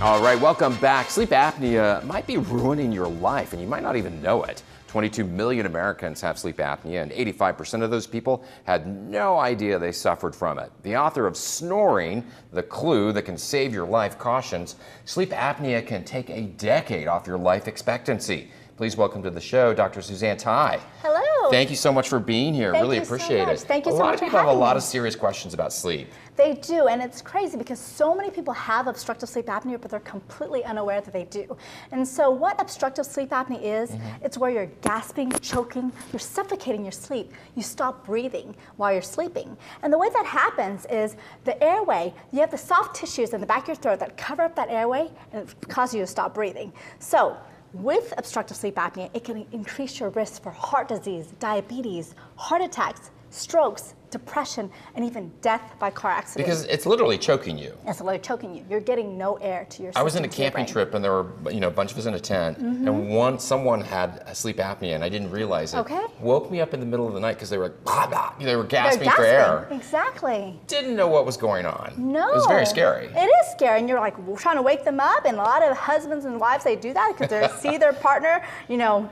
All right, welcome back. Sleep apnea might be ruining your life, and you might not even know it. 22 million Americans have sleep apnea, and 85% of those people had no idea they suffered from it. The author of Snoring, the Clue That Can Save Your Life, cautions sleep apnea can take a decade off your life expectancy. Please welcome to the show, Dr. Suzanne. Hello. Thank you so much for being here. Really appreciate it. Thank you so much. A lot of people have a lot of serious questions about sleep. They do, and it's crazy because so many people have obstructive sleep apnea, but they're completely unaware that they do. And so what obstructive sleep apnea is, it's where you're gasping, choking, you're suffocating your sleep. You stop breathing while you're sleeping. And the way that happens is the airway, you have the soft tissues in the back of your throat that cover up that airway and it causes you to stop breathing. So with obstructive sleep apnea, it can increase your risk for heart disease, diabetes, heart attacks, strokes, depression, and even death by car accident. Because it's literally choking you. It's literally choking you. You're getting no air to your system. I was in a camping trip, and there were a bunch of us in a tent, and someone had a sleep apnea, and I didn't realize it. Okay. Woke me up in the middle of the night because they were blah, blah, they were gasping for air. Exactly. Didn't know what was going on. No. It was very scary. It is scary, and you're like trying to wake them up, and a lot of husbands and wives, they do that because they see their partner,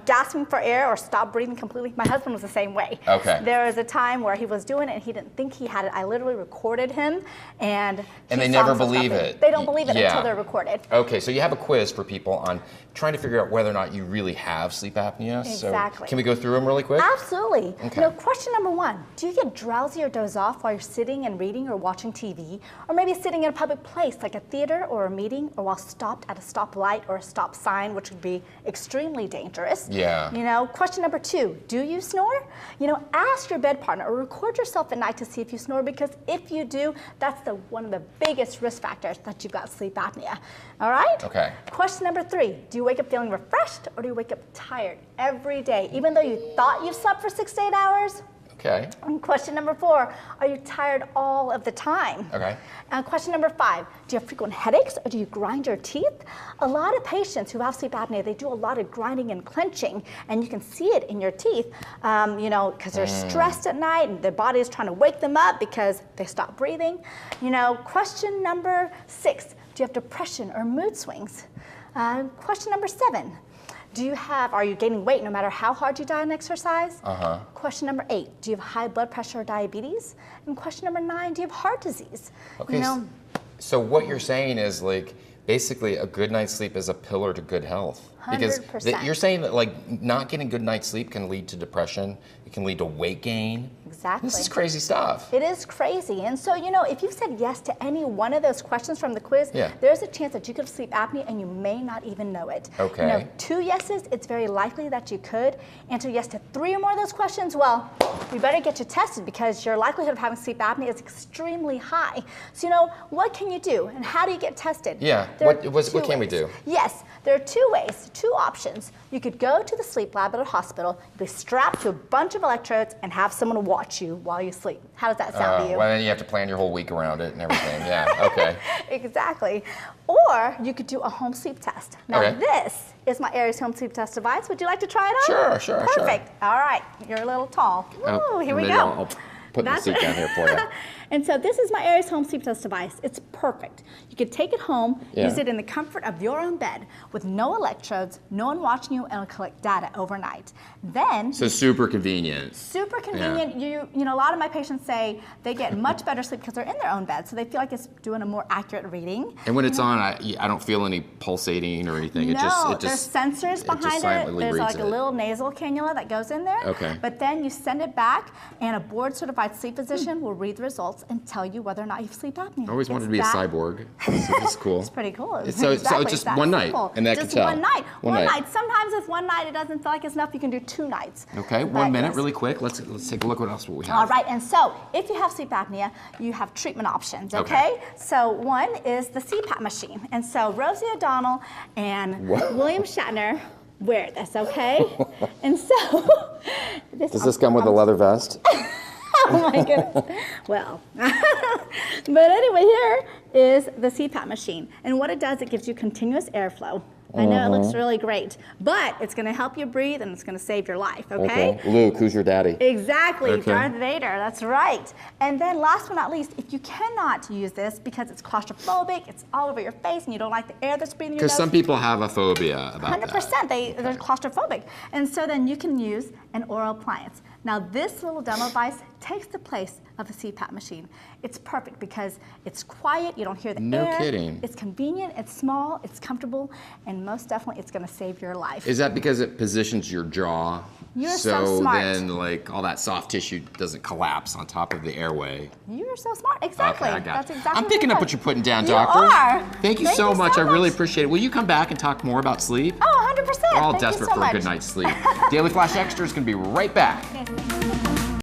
gasping for air or stop breathing completely. My husband was the same way. Okay. There was a time where he was doing it, and he didn't think he had it. I literally recorded him, and they never believe it. They don't believe it until they're recorded. Okay, so you have a quiz for people on trying to figure out whether or not you really have sleep apnea. Exactly. So can we go through them really quick? Absolutely. Okay. Question number one, do you get drowsy or doze off while you're sitting and reading or watching TV, or maybe sitting in a public place like a theater or a meeting, or while stopped at a stoplight or a stop sign, which would be extremely dangerous? Yeah. Question number two, do you snore? Ask your bed partner or record yourself at night to see if you snore, because if you do, that's one of the biggest risk factors that you've got sleep apnea. All right? Okay. Question number three, do you wake up feeling refreshed, or do you wake up tired every day, even though you thought you slept for 6 to 8 hours? Okay. And question number four, are you tired all of the time? Okay. And question number five, do you have frequent headaches, or do you grind your teeth? A lot of patients who have sleep apnea, they do a lot of grinding and clenching, and you can see it in your teeth, because they're stressed at night and their body is trying to wake them up because they stop breathing. Question number six, do you have depression or mood swings? Question number seven, are you gaining weight no matter how hard you diet and exercise? Question number 8, do you have high blood pressure or diabetes? And question number 9, do you have heart disease? Okay, so what you're saying is basically a good night's sleep is a pillar to good health. 100%. Because you're saying that not getting good night's sleep can lead to depression, it can lead to weight gain. Exactly. This is crazy stuff. It is crazy. And so, if you've said yes to any one of those questions from the quiz, yeah, there's a chance that you could have sleep apnea and you may not even know it. Okay. 2 yeses, it's very likely that you could. Answer yes to 3 or more of those questions, well, we better get you tested, because your likelihood of having sleep apnea is extremely high. So, what can you do and how do you get tested? Yeah, what can we do? Yes, there are 2 ways, 2 options. You could go to the sleep lab at a hospital, be strapped to a bunch of electrodes, and have someone watch you while you sleep. How does that sound to you? Well, then you have to plan your whole week around it and everything. Yeah, okay. Exactly. Or you could do a home sleep test. Now, this is my Aries home sleep test device. Would you like to try it on? Sure. Perfect. All right. You're a little tall. Ooh, here we go. I'll put the seat down here for you. And so this is my Aries home sleep test device. It's perfect. You can take it home, use it in the comfort of your own bed with no electrodes, no one watching you, and it'll collect data overnight. Then, so super convenient. Super convenient. Yeah. A lot of my patients say they get much better sleep because they're in their own bed, so they feel like it's doing a more accurate reading. And when it's on, I don't feel any pulsating or anything. No, there's sensors behind it. There's like a little nasal cannula that goes in there. Okay. But then you send it back, and a board-certified sleep physician will read the results and tell you whether or not you have sleep apnea. I always wanted to be a cyborg. It's cool. It's pretty cool. So it's just one night, and that can tell. Just one night. Sometimes if one night it doesn't feel like it's enough, you can do 2 nights. Okay, 1 minute, really quick. Let's take a look what else we have. All right, and so if you have sleep apnea, you have treatment options, okay? So one is the CPAP machine. And so Rosie O'Donnell and William Shatner wear this, okay? And so does this come with a leather vest? Oh my goodness. Well, but anyway, here is the CPAP machine. And what it does, it gives you continuous airflow I know it looks really great, but it's going to help you breathe and it's going to save your life, okay? Luke, who's your daddy? Exactly, Okay. Darth Vader, that's right. And then last but not least, if you cannot use this because it's claustrophobic, it's all over your face and you don't like the air that's breathing in your nose. Because some people have a phobia about 100%, that. they're claustrophobic. And so then you can use an oral appliance. Now this little demo device takes the place of a CPAP machine. It's perfect because it's quiet, you don't hear the air. No kidding. It's convenient, it's small, it's comfortable, and most definitely it's gonna save your life. Is that because it positions your jaw? You're so smart. Then like all that soft tissue doesn't collapse on top of the airway. You're so smart, exactly. Okay, I got That's it. exactly I'm picking up it what you're putting down, You doctor. are. Thank you so much. I really appreciate it. Will you come back and talk more about sleep? Oh, 100%. We're all Thank you desperate so for much. a good night's sleep. Daily Flash Extra is going to be right back.